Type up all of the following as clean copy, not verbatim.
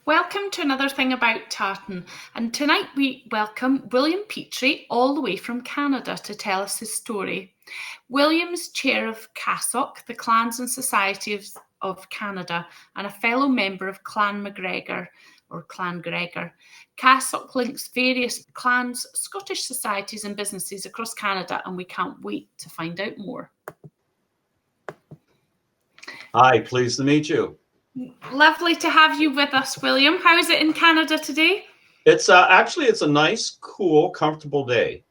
Welcome to another thing about tartan, and tonight we welcome William Petrie all the way from Canada to tell us his story. William's chair of CASSOC, the Clans and Societies of Canada, and a fellow member of Clan Gregor or Clan Gregor. CASSOC links various clans, Scottish societies and businesses across Canada, and we can't wait to find out more. Hi, pleased to meet you. Lovely to have you with us, William. How is it in Canada today? It's actually a nice, cool, comfortable day.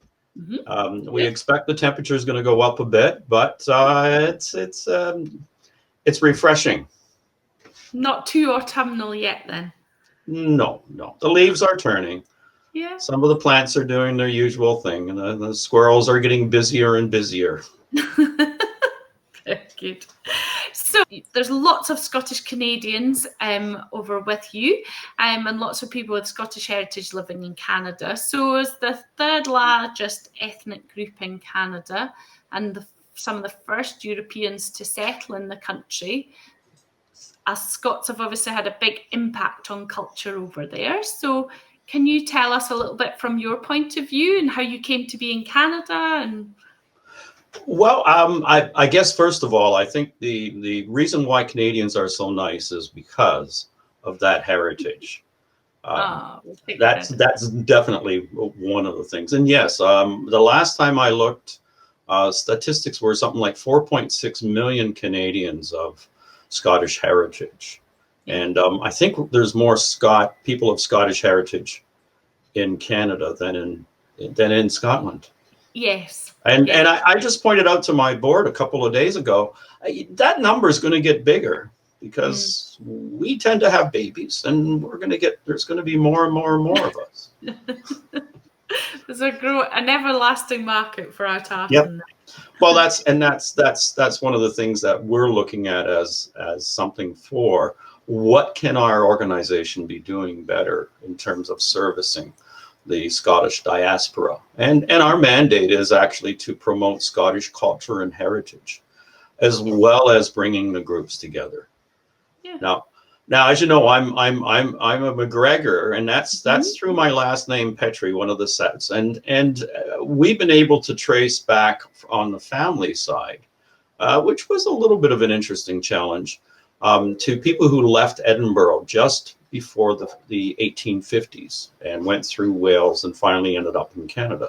We expect the temperature is going to go up a bit, but it's refreshing. Not too autumnal yet, then. No. The leaves are turning. Yeah. Some of the plants are doing their usual thing, and the squirrels are getting busier and busier. Very good. So there's lots of Scottish Canadians over with you, and lots of people with Scottish heritage living in Canada. So as the third largest ethnic group in Canada and some of the first Europeans to settle in the country, us Scots have obviously had a big impact on culture over there. So can you tell us a little bit from your point of view and how you came to be in Canada? Well, I guess first of all, I think the reason why Canadians are so nice is because of that heritage. That's definitely one of the things. And yes, the last time I looked, statistics were something like 4.6 million Canadians of Scottish heritage. And I think there's more people of Scottish heritage in Canada than in Scotland. Yes. And I just pointed out to my board a couple of days ago, that number is going to get bigger because we tend to have babies, and there's going to be more and more and more of us. There's an everlasting market for our tartan. Yep. Well, that's one of the things that we're looking at as something for what can our organization be doing better in terms of servicing the Scottish diaspora. And our mandate is actually to promote Scottish culture and heritage, as well as bringing the groups together. Yeah. Now, as you know, I'm a McGregor, and that's through my last name, Petrie, one of the sets. And we've been able to trace back on the family side, which was a little bit of an interesting challenge, to people who left Edinburgh just before the 1850s and went through Wales and finally ended up in Canada.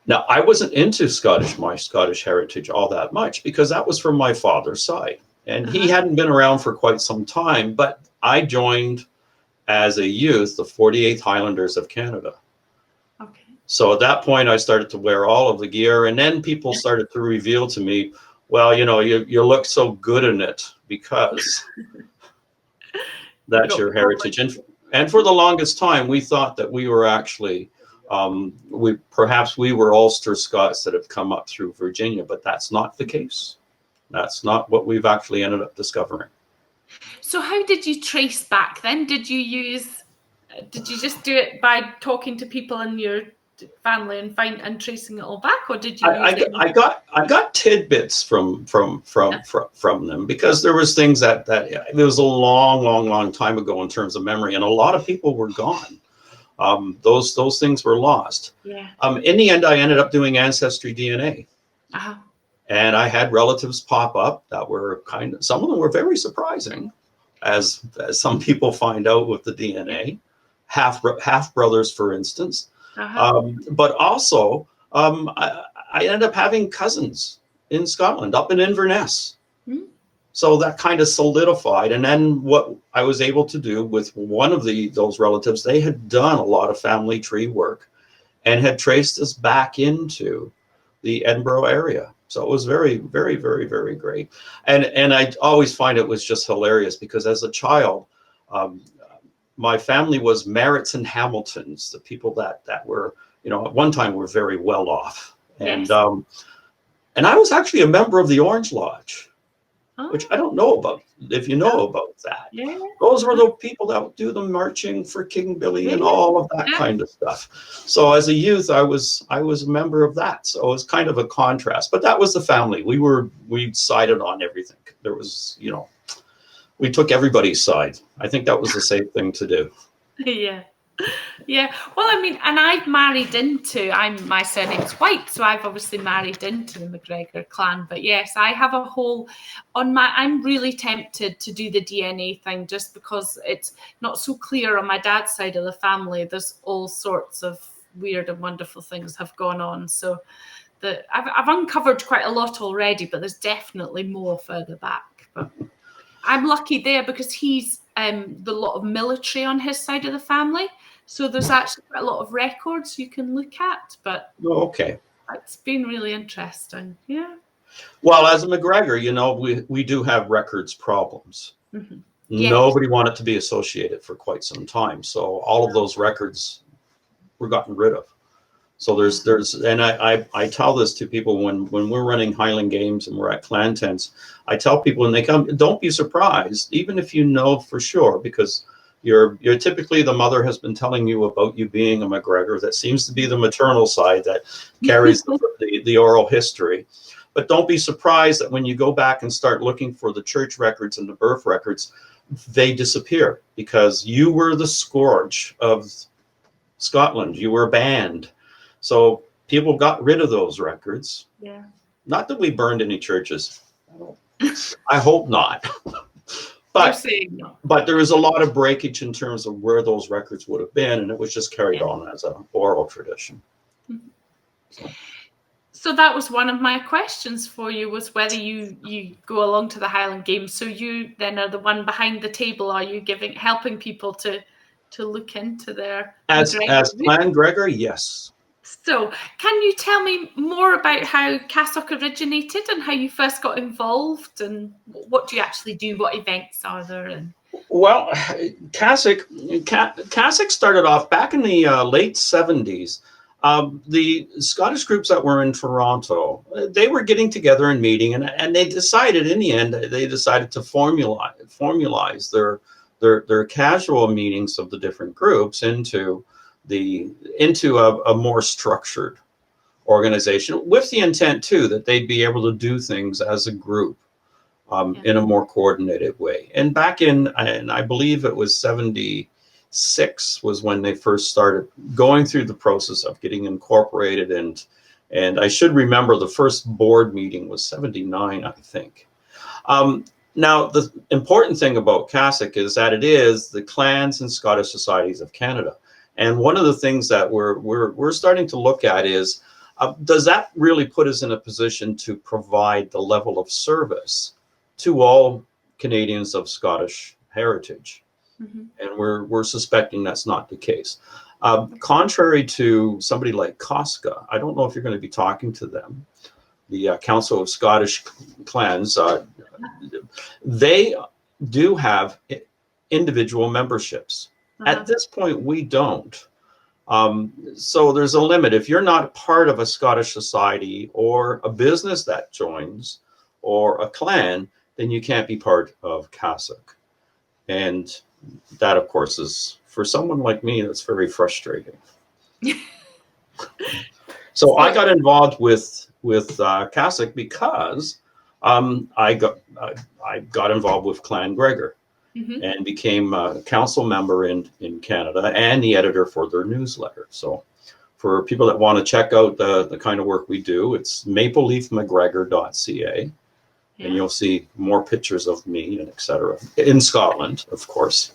Now, I wasn't into my Scottish heritage all that much because that was from my father's side. And he hadn't been around for quite some time, but I joined as a youth the 48th Highlanders of Canada. Okay. So at that point, I started to wear all of the gear, and then people started to reveal to me, well, you look so good in it because that's your heritage. And for the longest time, we thought that we were actually, we were Ulster Scots that have come up through Virginia, but that's not the case. That's not what we've actually ended up discovering. So how did you trace back then? Did you just do it by talking to people in your family and tracing it all back, or did you? I got tidbits from them because there was things that it was a long time ago in terms of memory, and a lot of people were gone. Those things were lost. Yeah. In the end, I ended up doing ancestry DNA. Uh-huh. And I had relatives pop up that were some of them were very surprising, as some people find out with the DNA, half brothers, for instance. Uh-huh. But also, I ended up having cousins in Scotland, up in Inverness. So that kind of solidified. And then what I was able to do with one of those relatives, they had done a lot of family tree work and had traced us back into the Edinburgh area. So it was very, very, very, very great. And I always find it was just hilarious because as a child, my family was Merritts and Hamiltons, the people that were, at one time were very well off. And Yes. And I was actually a member of the Orange Lodge, which I Oh. don't know about, if you know about that. Yeah. Those were the people that would do the marching for King Billy and all of that kind of stuff. So as a youth, I was a member of that. So it was kind of a contrast, but that was the family. We sided on everything. There was, we took everybody's side. I think that was the safe thing to do. Yeah. Yeah. Well, I mean, and I've married into, my surname's White, so I've obviously married into the McGregor clan. But yes, I have a whole, I'm really tempted to do the DNA thing just because it's not so clear on my dad's side of the family. There's all sorts of weird and wonderful things have gone on. So I've uncovered quite a lot already, but there's definitely more further back. But I'm lucky there because he's the lot of military on his side of the family. So there's actually quite a lot of records you can look at. But okay, it's been really interesting. Yeah. Well, as a McGregor, you know, we do have records problems. Mm-hmm. Nobody wanted to be associated for quite some time. So all of those records were gotten rid of. So there's and I tell this to people when we're running Highland Games and we're at clan tents, I tell people when they come, don't be surprised, even if you know for sure, because you're typically the mother has been telling you about you being a McGregor. That seems to be the maternal side that carries the oral history. But don't be surprised that when you go back and start looking for the church records and the birth records, they disappear because you were the scourge of Scotland. You were banned. So people got rid of those records. Yeah. Not that we burned any churches. I hope not. But there is a lot of breakage in terms of where those records would have been, and it was just carried on as an oral tradition. So that was one of my questions for you, was whether you go along to the Highland Games. So you then are the one behind the table. Are you helping people to look into their as Clan Gregor? Yes. So can you tell me more about how CASSOC originated and how you first got involved, and what do you actually do? What events are there? And well, CASSOC started off back in the late 70s. The Scottish groups that were in Toronto, they were getting together and meeting, and they decided in the end, they decided to formalize their casual meetings of the different groups into a more structured organization, with the intent too that they'd be able to do things as a group in a more coordinated way. And back in, and I believe it was 76 was when they first started going through the process of getting incorporated, and I should remember the first board meeting was 79, I think. Now, the important thing about CASSOC is that it is the Clans and Scottish Societies of Canada. And one of the things that we're starting to look at is, does that really put us in a position to provide the level of service to all Canadians of Scottish heritage? Mm-hmm. And we're suspecting that's not the case. Contrary to somebody like CASSOC, I don't know if you're going to be talking to them, the Council of Scottish Clans, they do have individual memberships. At this point, we don't. So there's a limit. If you're not part of a Scottish society or a business that joins or a clan, then you can't be part of CASSOC. And that, of course, is, for someone like me, that's very frustrating. So I got involved with CASSOC because I got involved with Clan Gregor. Mm-hmm. And became a council member in Canada and the editor for their newsletter. So for people that want to check out the kind of work we do, it's mapleleafmcgregor.ca. Yeah. And you'll see more pictures of me and etc. in Scotland, of course.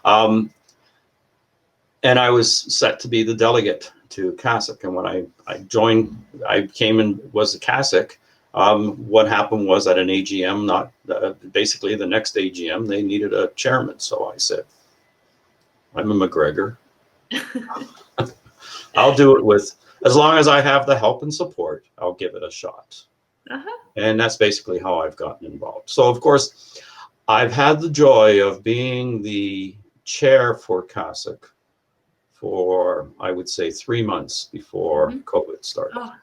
And I was set to be the delegate to CASSOC. And when I joined, I came and was a CASSOC. What happened was at an AGM, basically the next AGM, they needed a chairman. So I said, I'm a McGregor. I'll do it as long as I have the help and support, I'll give it a shot. Uh-huh. And that's basically how I've gotten involved. So, of course, I've had the joy of being the chair for CASSOC for, I would say, 3 months before COVID started. Oh,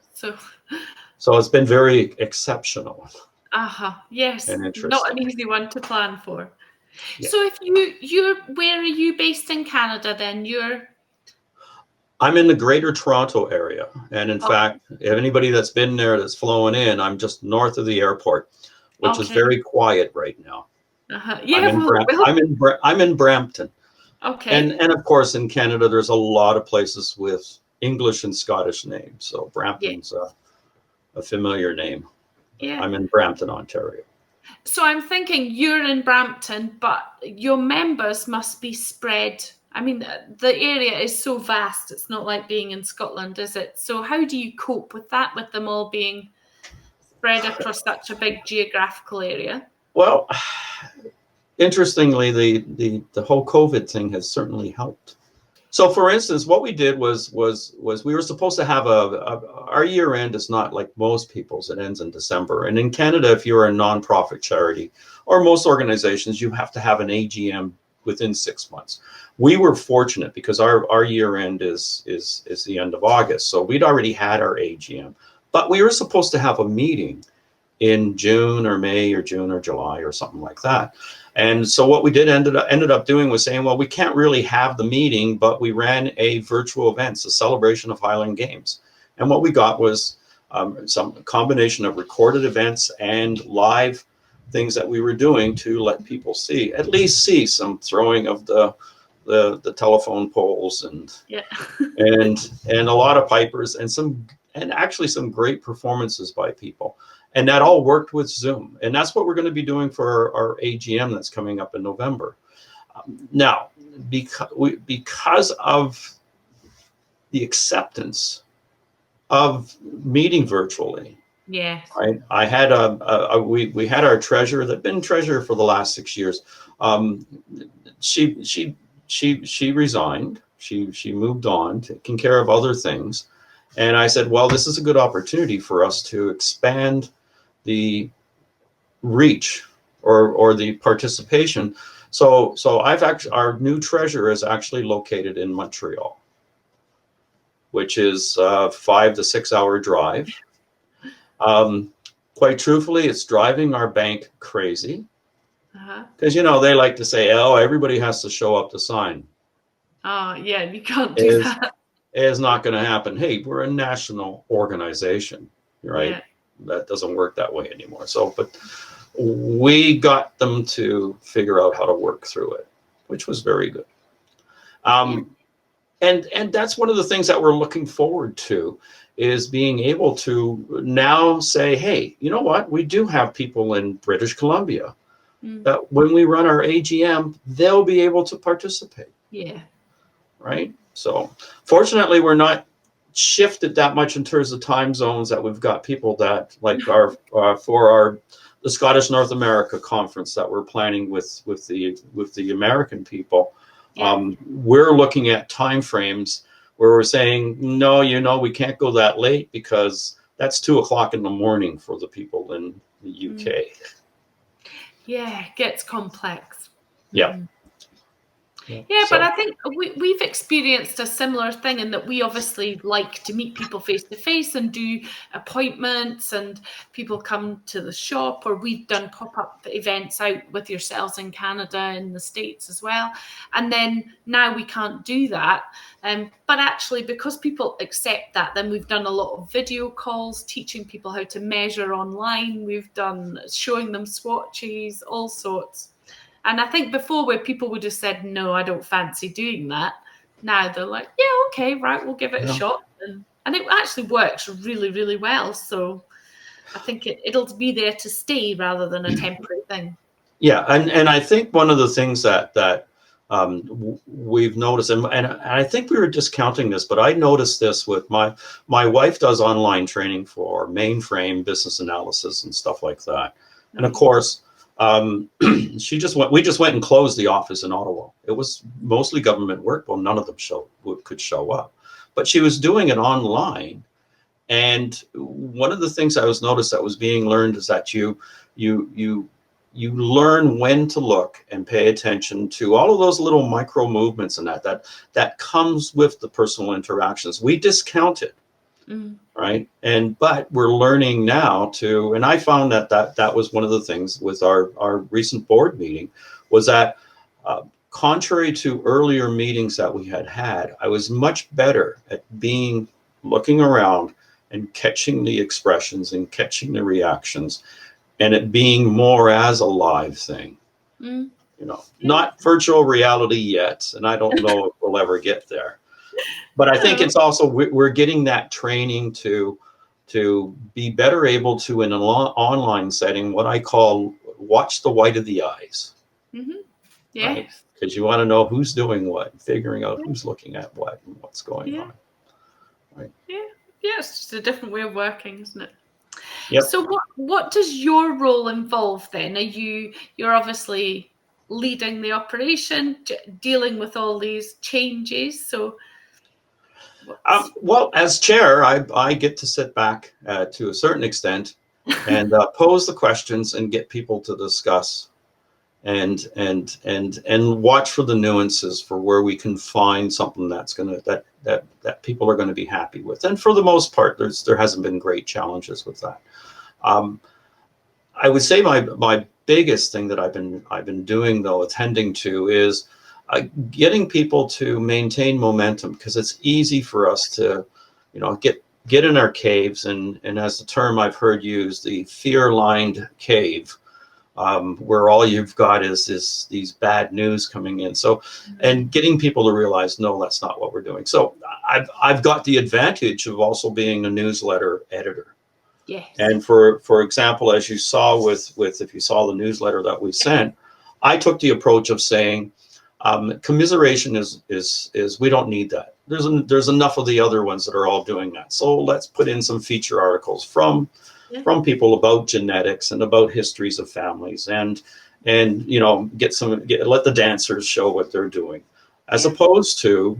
so it's been very exceptional. Yes. And interesting. Not an easy one to plan for. Yeah. So if you're where are you based in Canada then? I'm in the Greater Toronto area. And in fact, if anybody that's been there that's flowing in, I'm just north of the airport, which is very quiet right now. Yeah, well, I'm in Brampton. okay. And of course, in Canada, there's a lot of places with English and Scottish names. So Yeah, Brampton's a familiar name. yeah. I'm in Brampton, Ontario. So I'm thinking you're in Brampton, but your members must be spread. I mean, the area is so vast. It's not like being in Scotland, is it? So how do you cope with that, with them all being spread across such a big geographical area? Well, interestingly, the whole COVID thing has certainly helped. So, for instance, what we did was we were supposed to have our year end is not like most people's. It ends in December. And in Canada, if you're a nonprofit charity or most organizations, you have to have an AGM within 6 months. We were fortunate because our year end is the end of August. So we'd already had our AGM, but we were supposed to have a meeting in June or May or June or July or something like that. And so what we did ended up doing was saying, well, we can't really have the meeting, but we ran a virtual event, a celebration of Highland Games. And what we got was some combination of recorded events and live things that we were doing to let people see, at least see some throwing of the telephone poles and Yeah. and a lot of pipers and actually some great performances by people. And that all worked with Zoom. And that's what we're going to be doing for our AGM that's coming up in November. Now, because of the acceptance of meeting virtually, Yeah. right? I had we had our treasurer that'd been treasurer for the last 6 years. She resigned. She moved on, taking care of other things. And I said, well, this is a good opportunity for us to expand the reach or the participation. So our new treasurer is actually located in Montreal, which is a 5 to 6 hour drive. Quite truthfully, it's driving our bank crazy because they like to say, oh, everybody has to show up to sign. Oh, yeah, you can't do that. It is not going to happen. Hey, we're a national organization, right? Yeah. That doesn't work that way anymore. So, but we got them to figure out how to work through it, which was very good. And that's one of the things that we're looking forward to is being able to now say, hey, you know what? We do have people in British Columbia that when we run our AGM, they'll be able to participate. Yeah. Right. So fortunately, we're not shifted that much in terms of time zones that we've got people that like for the Scottish North America conference that we're planning with the American people. Yeah. We're looking at time frames where we're saying, no, we can't go that late because that's 2 o'clock in the morning for the people in the UK. Yeah, it gets complex. Yeah. Yeah, but I think we've experienced a similar thing in that we obviously like to meet people face to face and do appointments, and people come to the shop, or we've done pop-up events out with yourselves in Canada and the States as well. And then now we can't do that. But actually, because people accept that, then we've done a lot of video calls, teaching people how to measure online. We've done showing them swatches, all sorts. And I think before where people would have said, no, I don't fancy doing that. Now they're like, yeah, okay, right, we'll give it a shot. And it actually works really, really well. So I think it'll be there to stay rather than a temporary thing. Yeah, and I think one of the things that we've noticed, and I think we were discounting this, but I noticed this with my wife does online training for mainframe business analysis and stuff like that. And of course, we just went and closed the office in Ottawa. It was mostly government work. Well, none of them could show up, but she was doing it online. And one of the things I was noticed that was being learned is that you learn when to look and pay attention to all of those little micro movements and that comes with the personal interactions. We discount it. Right. But we're learning now and I found that was one of the things with our recent board meeting was that contrary to earlier meetings that we had, I was much better at looking around and catching the expressions and catching the reactions and it being more as a live thing. You know, not virtual reality yet, and I don't know if we'll ever get there. But I think it's also we're getting that training to be better able to, in an online setting, what I call watch the white of the eyes. Yeah. Right? Because you want to know who's doing what, figuring out who's looking at what and what's going on. Right. Yeah. Yeah, it's just a different way of working, isn't it? Yep. So what does your role involve then? You're obviously leading the operation, dealing with all these changes. So well, as chair, I get to sit back to a certain extent and pose the questions and get people to discuss and watch for the nuances for where we can find something that's gonna that people are going to be happy with. And for the most part, there hasn't been great challenges with that. I would say my biggest thing that I've been doing, though, attending to, is getting people to maintain momentum, because it's easy for us to, you know, get in our caves and as the term I've heard used, the fear-lined cave, where all you've got is these bad news coming in. So, and getting people to realize, no, that's not what we're doing. So I've got the advantage of also being a newsletter editor. yes. And for example, as you saw with if you saw the newsletter that we sent, I took the approach of saying, commiseration is we don't need that. There's enough of the other ones that are all doing that. So let's put in some feature articles from people about genetics and about histories of families, and you know, let the dancers show what they're doing, as opposed to,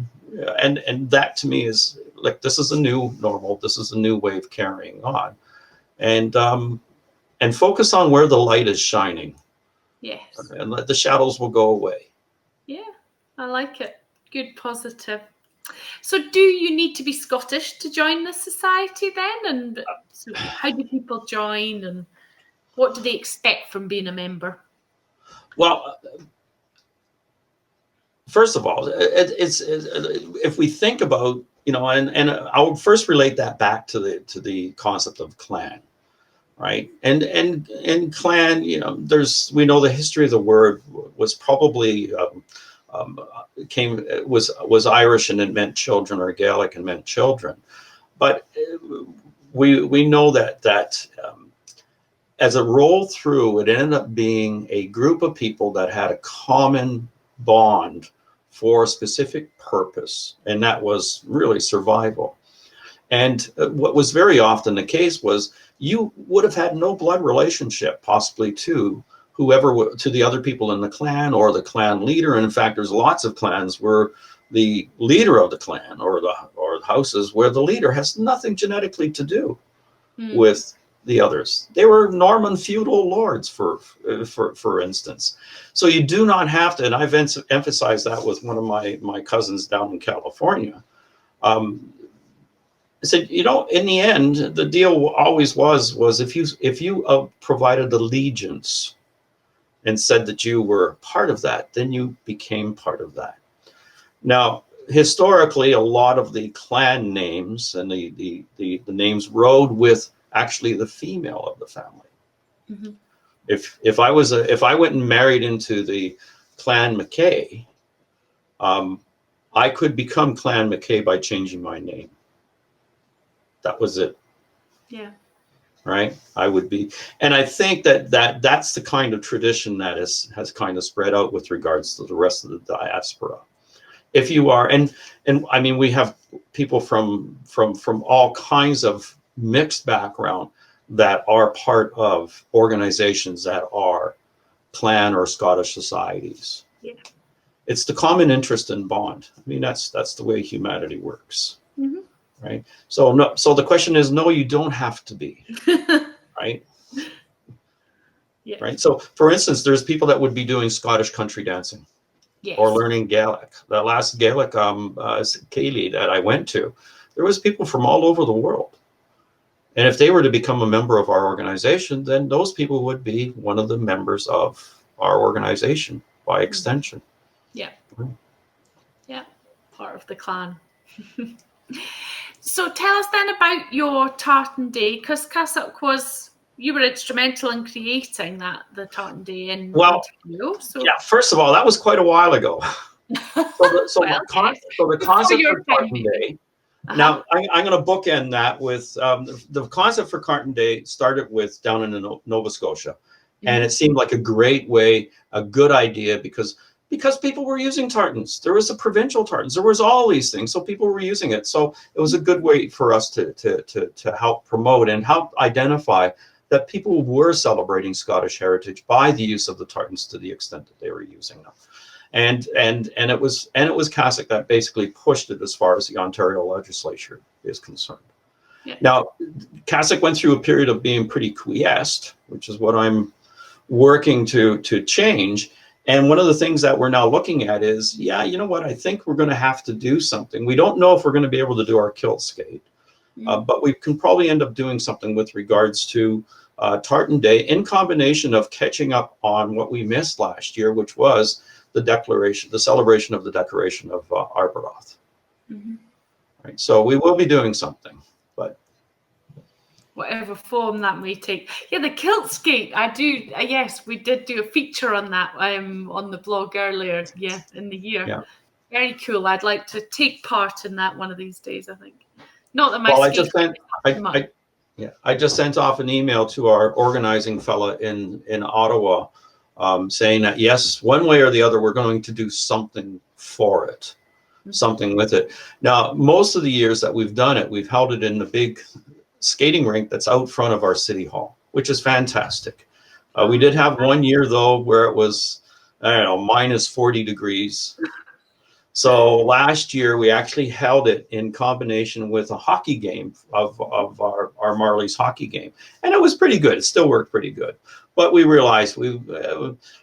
and that to me is like, this is a new normal. This is a new way of carrying on. And focus on where the light is shining. Yes. And let the shadows will go away. Yeah, I like it. Good, positive. So do you need to be Scottish to join the society then? And so how do people join, and what do they expect from being a member? Well, first of all, it's if we think about, you know, and I'll first relate that back to the concept of clan. Right. And clan, you know, we know the history of the word was probably was Irish, and it meant children, or Gaelic and meant children. But we know that as it rolled through, it ended up being a group of people that had a common bond for a specific purpose, and that was really survival. And what was very often the case was, you would have had no blood relationship possibly to to the other people in the clan or the clan leader. And in fact, there's lots of clans where the leader of the clan or the houses where the leader has nothing genetically to do with the others. They were Norman feudal lords, for instance. So you do not have to, and I've emphasized that with one of my cousins down in California. I said, you know, in the end, the deal always was if you provided allegiance and said that you were part of that, then you became part of that. Now, historically, a lot of the clan names and the names rode with actually the female of the family. Mm-hmm. If I went and married into the Clan McKay, I could become Clan McKay by changing my name. That was it. Yeah. Right. I would be, and I think that's the kind of tradition that has kind of spread out with regards to the rest of the diaspora. If you are, and I mean, we have people from all kinds of mixed background that are part of organizations that are clan or Scottish societies. Yeah. It's the common interest and bond. I mean, that's the way humanity works. Mm-hmm. Right. So the question is, no, you don't have to be. Right. Yeah. Right. So for instance, there's people that would be doing Scottish country dancing. Yes. Or learning Gaelic. The last Gaelic Ceilidh that I went to, there was people from all over the world. And if they were to become a member of our organization, then those people would be one of the members of our organization by extension. Yeah. Mm-hmm. Yeah. Part of the clan. So tell us then about your Tartan Day, because CASSOC was you were instrumental in creating the Tartan Day in Well, Montreal. So yeah, first of all, that was quite a while ago. well, yes. The Before concept your for time, Tartan maybe. Day. Now, I'm going to bookend that with the concept for Tartan Day started with down in Nova Scotia. And it seemed like a great way, a good idea, because people were using tartans. There was a provincial tartans. There was all these things. So people were using it. So it was a good way for us to help promote and help identify that people were celebrating Scottish heritage by the use of the tartans to the extent that they were using them. And it was CASSOC that basically pushed it as far as the Ontario legislature is concerned. Yeah. Now, CASSOC went through a period of being pretty quiesced, which is what I'm working to change. And one of the things that we're now looking at is, yeah, you know what? I think we're going to have to do something. We don't know if we're going to be able to do our Kilt Skate, but we can probably end up doing something with regards to Tartan Day in combination of catching up on what we missed last year, which was the celebration of the decoration of Arboroth. Right. So we will be doing something, but whatever form that may take. Yeah, the Kilt Skate. I do. Yes, we did do a feature on that on the blog earlier. Yeah, in the year. yeah. Very cool. I'd like to take part in that one of these days. I think. Not that my Well, I just sent off an email to our organizing fella in Ottawa, saying that yes, one way or the other, we're going to do something for it, something with it. Now, most of the years that we've done it, we've held it in the big skating rink that's out front of our city hall, which is fantastic. We did have one year though where it was, I don't know, minus 40 degrees. So last year we actually held it in combination with a hockey game of our Marley's hockey game, and it was pretty good. It still worked pretty good, but we realized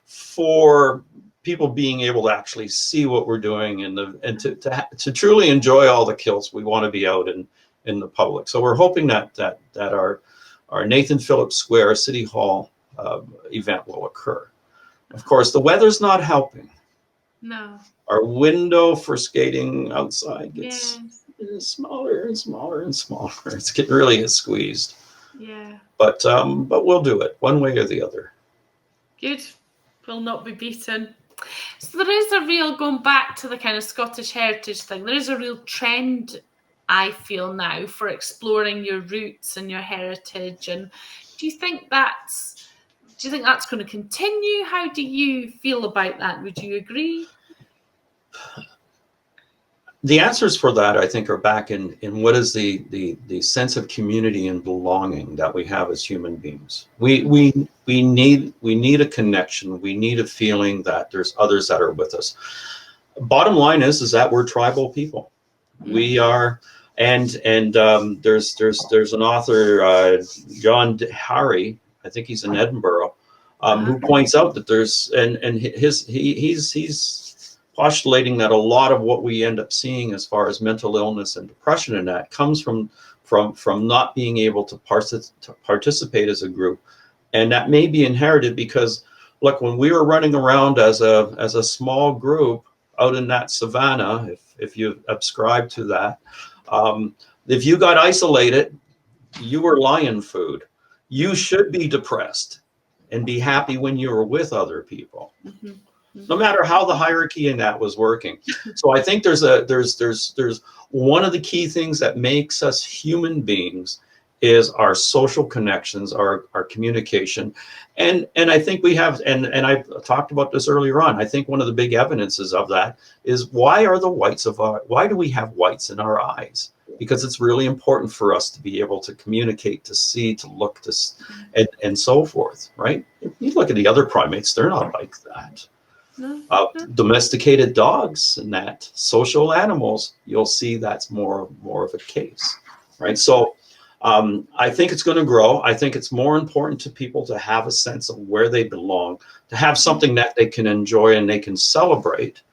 for people being able to actually see what we're doing and to truly enjoy all the kilts, we want to be out in the public. So we're hoping that our Nathan Phillips Square City Hall event will occur. Of course, the weather's not helping. No. Our window for skating outside gets smaller and smaller and smaller. It's getting really squeezed. Yeah. But we'll do it one way or the other. Good. Will not be beaten. So there is a real, going back to the kind of Scottish heritage thing, there is a real trend, I feel now, for exploring your roots and your heritage. And do you think that's going to continue? How do you feel about that? Would you agree? The answers for that, I think, are back in what is the sense of community and belonging that we have as human beings. We need a connection. We need a feeling that there's others that are with us. Bottom line is that we're tribal people. We are, and there's an author, John Harry, I think he's in Edinburgh, who points out that there's he's postulating that a lot of what we end up seeing as far as mental illness and depression and that comes from not being able to participate as a group, and that may be inherited because, look, when we were running around as a small group out in that savannah, if you subscribe to that, if you got isolated, you were lion food. You should be depressed and be happy when you were with other people. No matter how the hierarchy in that was working. So I think there's one of the key things that makes us human beings is our social connections, our communication. And I think we have, and I talked about this earlier on, I think one of the big evidences of that is why do we have whites in our eyes? Because it's really important for us to be able to communicate, to see, to look, and so forth, right? If you look at the other primates, they're not like that. Domesticated dogs and that social animals, you'll see that's more of a case, right? So I think it's going to grow. I think it's more important to people to have a sense of where they belong, to have something that they can enjoy and they can celebrate.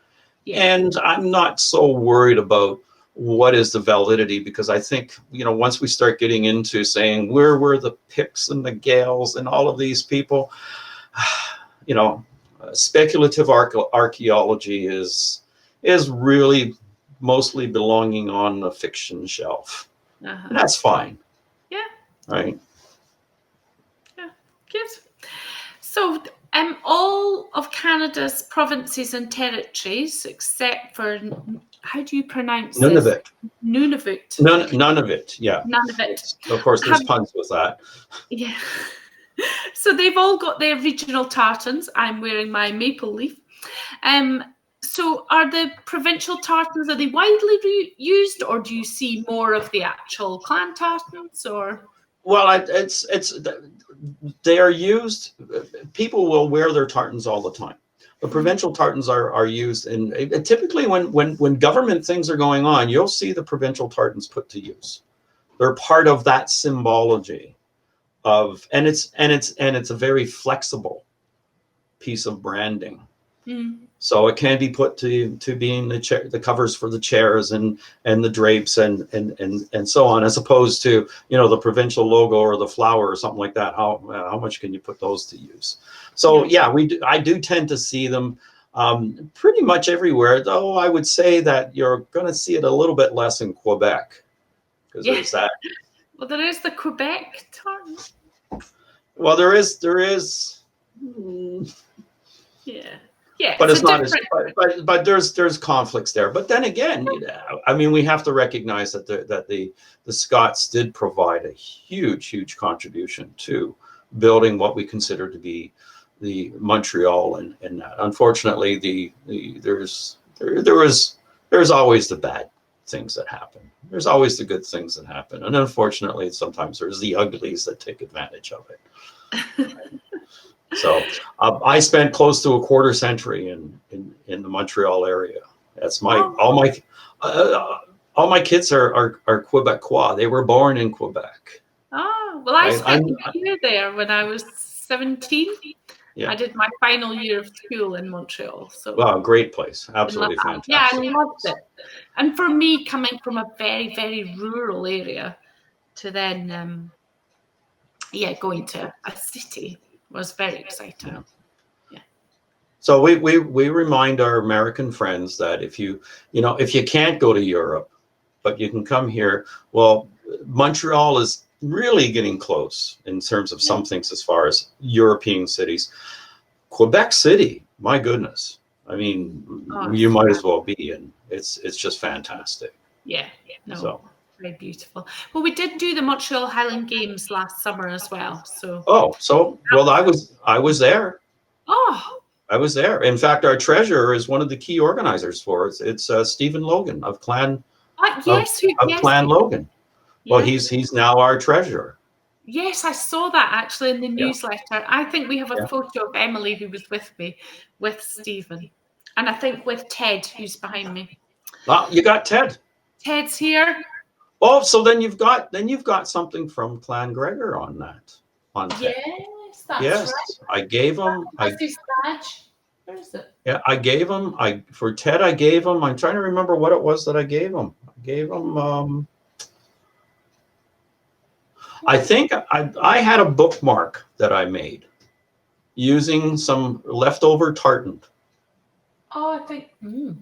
And I'm not so worried about what is the validity, because I think, once we start getting into saying where were the Picts and the Gaels and all of these people, speculative archaeology is really mostly belonging on the fiction shelf. And that's fine. Yeah. Right. Good. So, all of Canada's provinces and territories, except for, how do you pronounce None this? of it. Nunavut. None of it. Yeah. None of it. Of course, there's puns with that. Yeah. So they've all got their regional tartans. I'm wearing my maple leaf. So are the provincial tartans, are they widely used, or do you see more of the actual clan tartans, or? Well, they are used. People will wear their tartans all the time. The provincial tartans are used, and typically when government things are going on, you'll see the provincial tartans put to use. They're part of that symbology of, and it's a very flexible piece of branding. So it can be put to being the covers for the chairs and the drapes and so on, as opposed to, you know, the provincial logo or the flower or something like that. How much can you put those to use? So yeah, I do tend to see them pretty much everywhere, though I would say that you're going to see it a little bit less in Quebec, because there's that. Well, there is the Quebec tartan. Well, there is. Yeah, but it's not as, but there's conflicts there. But then again, you know, I mean, we have to recognize that the Scots did provide a huge contribution to building what we consider to be the Montreal, and that. Unfortunately, there's always the bad things that happen. There's always the good things that happen, and unfortunately, sometimes there's the uglies that take advantage of it. So I spent close to a quarter century in the Montreal area. That's all my kids are Quebecois. They were born in Quebec. Oh, well, I spent a year there when I was 17. Yeah. I did my final year of school in Montreal. So wow, great place. Absolutely fantastic. Yeah, I loved it. And for me, coming from a very rural area to then going to a city was very exciting. Yeah. So we remind our American friends that if you can't go to Europe, but you can come here, well, Montreal is really getting close in terms of some things as far as European cities. Quebec City, my goodness. I mean, you might as well be, and it's just fantastic. Yeah. No. Very beautiful. Well, we did do the Montreal Highland Games last summer as well. So I was there. Oh, I was there. In fact, our treasurer is one of the key organizers for it. It's Stephen Logan of Clan. Clan Logan. Yeah. Well, he's now our treasurer. Yes, I saw that actually in the newsletter. I think we have a photo of Emily who was with me, with Stephen, and I think with Ted, who's behind me. You got Ted. Ted's here. Oh, so then you've got something from Clan Gregor on that. On Ted. Yes, that's right. I gave him. That's his badge. Where is it? Yeah, I gave him. For Ted, I gave him. I'm trying to remember what it was that I gave him. I gave him. I think I had a bookmark that I made using some leftover tartan. Oh, I think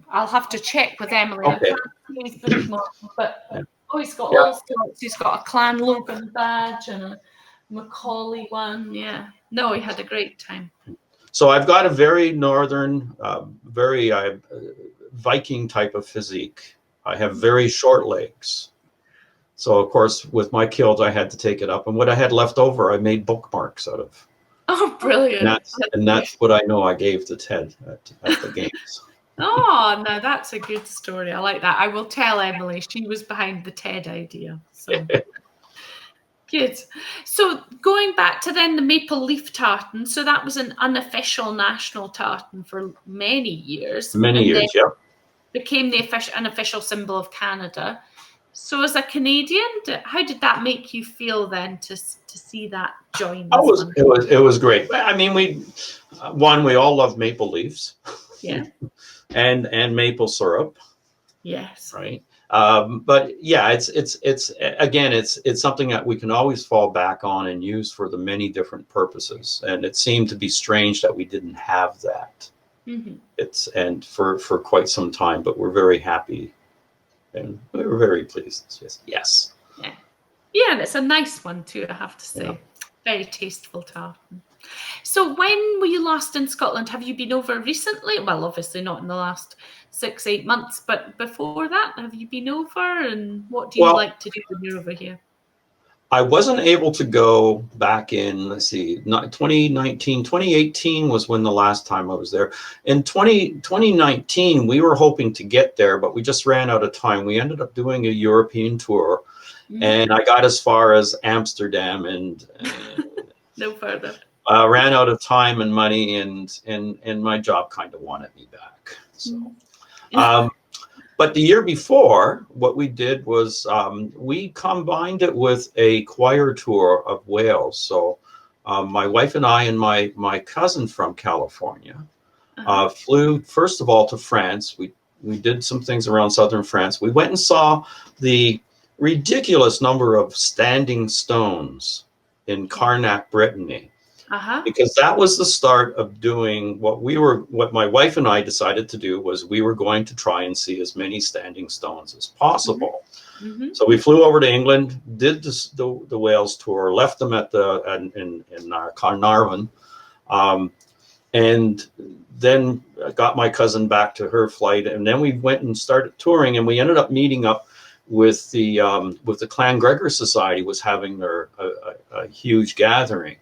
I'll have to check with Emily. Okay. I can't see his bookmark, but he's got all sorts. He's got a Clan Logan badge and a Macaulay one. Yeah. No, he had a great time. So I've got a very northern, very Viking type of physique. I have very short legs. So of course, with my kilt, I had to take it up, and what I had left over, I made bookmarks out of. Oh, brilliant! And that's what I know I gave to Ted at the games. Oh, no, that's a good story. I like that. I will tell Emily. She was behind the Ted idea. So good. So going back to then the maple leaf tartan. So that was an unofficial national tartan for many years. Became the unofficial symbol of Canada. So as a Canadian, how did that make you feel then to see that join? It was great. I mean, we all love maple leaves. Yeah. and maple syrup. Yes. Right. But yeah, it's something that we can always fall back on and use for the many different purposes. And it seemed to be strange that we didn't have that. Mm-hmm. For quite some time, but we're very happy. And we were very pleased. Yes. Yeah, and it's a nice one too, I have to say. Yeah. Very tasteful tartan. So when were you last in Scotland? Have you been over recently? Well, obviously not in the last 6-8 months, but before that, have you been over? And what do you like to do when you're over here? I wasn't able to go back in, let's see, 2019, 2018 was when the last time I was there. In 2019, we were hoping to get there, but we just ran out of time. We ended up doing a European tour, and I got as far as Amsterdam and no further. Ran out of time and money, and my job kind of wanted me back. So, but the year before, what we did was we combined it with a choir tour of Wales. So my wife and I and my cousin from California flew first of all to France. We did some things around southern France. We went and saw the ridiculous number of standing stones in Carnac, Brittany. Because that was the start of doing what my wife and I decided to do was we were going to try and see as many standing stones as possible. So we flew over to England, did the Wales tour, left them at in Carnarvon, and then got my cousin back to her flight, and then we went and started touring, and we ended up meeting up with the Clan Gregor Society was having a huge gathering.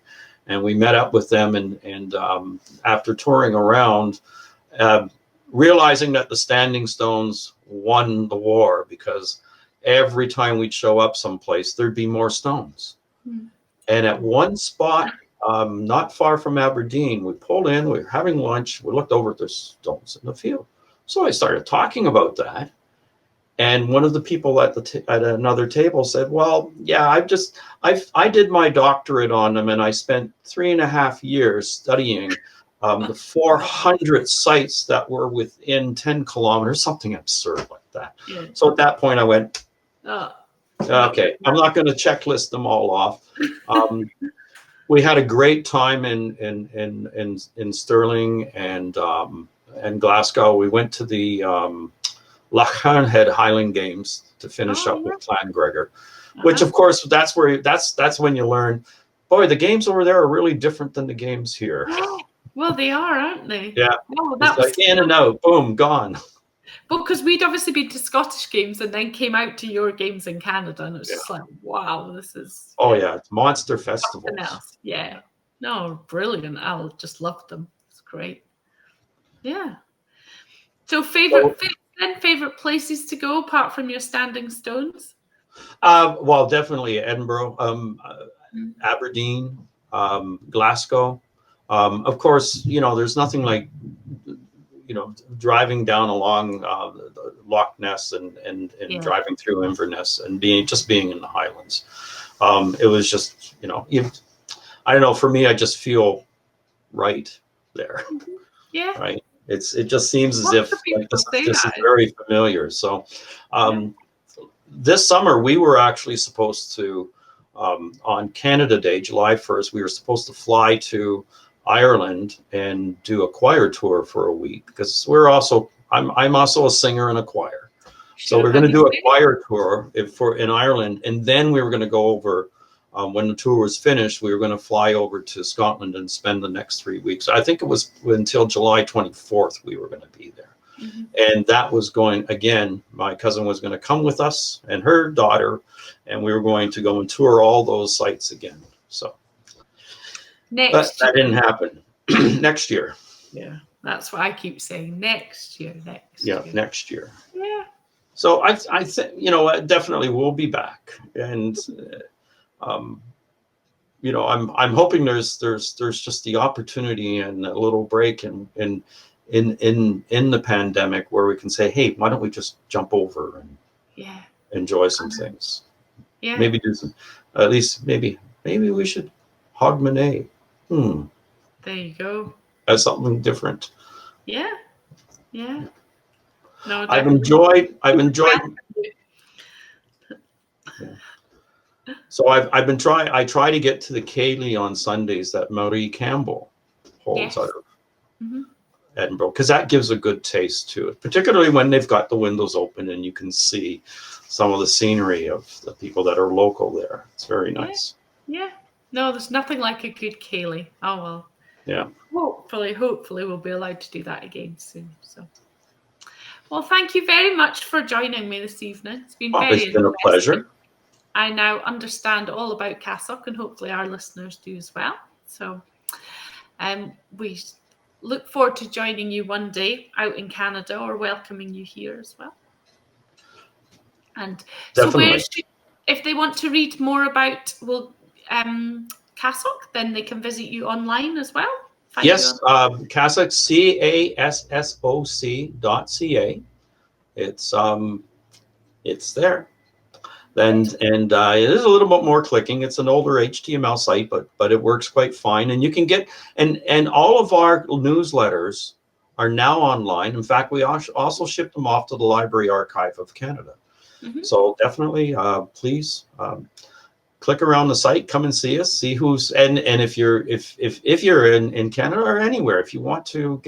And we met up with them, and after touring around, realizing that the standing stones won the war, because every time we'd show up someplace, there'd be more stones. And at one spot, not far from Aberdeen, we pulled in, we were having lunch, we looked over at the stones in the field. So I started talking about that. And one of the people at another table said, well, yeah, I did my doctorate on them, and I spent 3.5 years studying the 400 sites that were within 10 kilometers, something absurd like that. So at that point I went, okay, I'm not going to checklist them all off. We had a great time in Stirling and Glasgow. We went to the Lachlanhead Highland Games to finish up with Clan Gregor, which of course that's when you learn, boy, the games over there are really different than the games here. Well, they are, aren't they? Yeah. Oh, it's like in and out, boom, gone. But because we'd obviously been to Scottish games and then came out to your games in Canada, and it was just like, wow, this is it's monster festivals. Else. Yeah. No, brilliant. I'll just love them. It's great. Yeah. So favorite places to go apart from your standing stones? Well, definitely Edinburgh, Aberdeen, Glasgow. Of course, there's nothing like, driving down along the Loch Ness and driving through Inverness and being in the Highlands. It was just, I don't know, for me, I just feel right there. Yeah. Right. It just seems as if this is very familiar. So this summer we were actually supposed to, on Canada Day, July 1st, we were supposed to fly to Ireland and do a choir tour for a week, because I'm also a singer in a choir. So we're going to do a choir tour in Ireland, and then we were going to go over, when the tour was finished, we were going to fly over to Scotland and spend the next 3 weeks. I think it was until July 24th we were going to be there. And that was going, again, my cousin was going to come with us and her daughter, and we were going to go and tour all those sites again. So that didn't happen. Next year. Yeah, that's what I keep saying. Next year. Next year. Yeah. So I think, definitely we'll be back. And I'm hoping there's just the opportunity and a little break in the pandemic where we can say, hey, why don't we just jump over and enjoy some things? Yeah. Maybe do some, at least maybe we should Hogmanay. There you go. That's something different. Yeah. Yeah. No, I've enjoyed. So I've been trying. I try to get to the Ceilidh on Sundays that Marie Campbell holds out of Edinburgh, because that gives a good taste to it, particularly when they've got the windows open and you can see some of the scenery of the people that are local there. It's very nice. Yeah. No, there's nothing like a good ceilidh. Oh well. Yeah. Hopefully we'll be allowed to do that again soon. So, well, thank you very much for joining me this evening. It's been very It's been a pleasure. I now understand all about CASSOC, and hopefully our listeners do as well. So, we look forward to joining you one day out in Canada or welcoming you here as well. And Definitely. so if they want to read more about CASSOC, then they can visit you online as well? Yes, CASSOC, CASSOC.ca. It's there. And it is a little bit more clicking. It's an older HTML site, but it works quite fine. And you can get, and all of our newsletters are now online. In fact, we also ship them off to the Library Archive of Canada. Mm-hmm. So definitely, please click around the site, come and see us, see who's, and if you're in Canada or anywhere, if you want to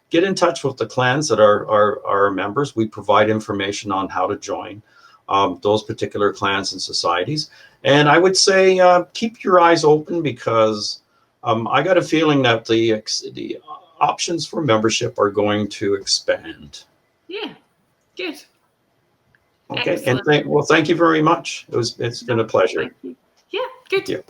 get in touch with the clans that are our members, we provide information on how to join those particular clans and societies. And I would say keep your eyes open, because I got a feeling that the options for membership are going to expand. Yeah, good. Okay, excellent. And thank you very much. It's been a pleasure. Thank you. Yeah, good. Thank you.